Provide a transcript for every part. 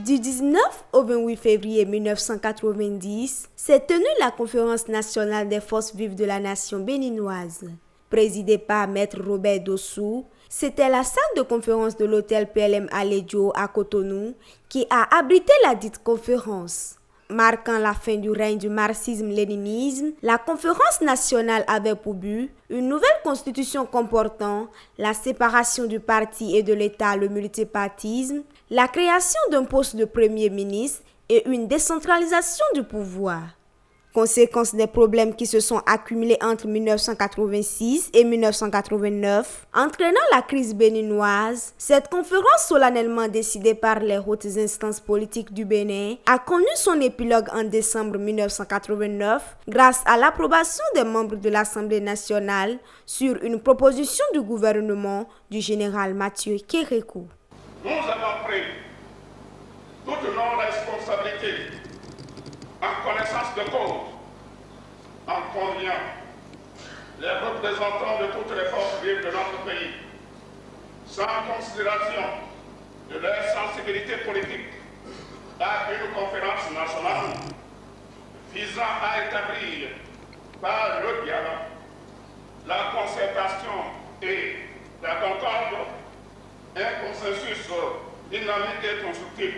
Du 19 au 28 février 1990 s'est tenue la conférence nationale des forces vives de la nation béninoise. Présidée par Maître Robert Dossou, c'était la salle de conférence de l'hôtel PLM Alejo à Cotonou qui a abrité la dite conférence. Marquant la fin du règne du marxisme-léninisme, la conférence nationale avait pour but une nouvelle constitution comportant la séparation du parti et de l'État, le multipartisme, la création d'un poste de premier ministre et une décentralisation du pouvoir. Conséquence des problèmes qui se sont accumulés entre 1986 et 1989, entraînant la crise béninoise, cette conférence solennellement décidée par les hautes instances politiques du Bénin a connu son épilogue en décembre 1989 grâce à l'approbation des membres de l'Assemblée nationale sur une proposition du gouvernement du général Mathieu Kérékou. Nous avons pris toutes nos responsabilités en connaissance de cause, en conviant les représentants de toutes les forces vives de notre pays, sans considération de leur sensibilité politique, à une conférence nationale visant à établir par le dialogue, la concertation et la concorde un consensus dynamique et constructif.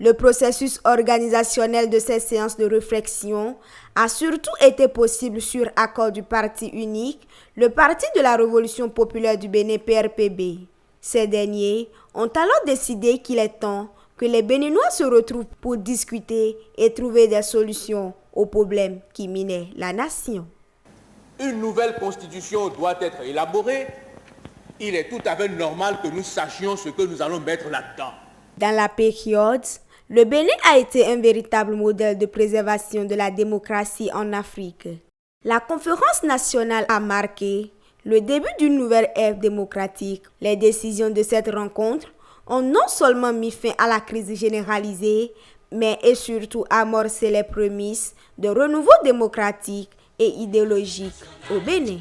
Le processus organisationnel de ces séances de réflexion a surtout été possible sur accord du parti unique, le Parti de la Révolution populaire du Bénin PRPB. Ces derniers ont alors décidé qu'il est temps que les Béninois se retrouvent pour discuter et trouver des solutions aux problèmes qui minaient la nation. Une nouvelle constitution doit être élaborée. Il est tout à fait normal que nous sachions ce que nous allons mettre là-dedans. Dans la période, le Bénin a été un véritable modèle de préservation de la démocratie en Afrique. La conférence nationale a marqué le début d'une nouvelle ère démocratique. Les décisions de cette rencontre ont non seulement mis fin à la crise généralisée, mais et surtout amorcé les prémices de renouveau démocratique et idéologique au Bénin.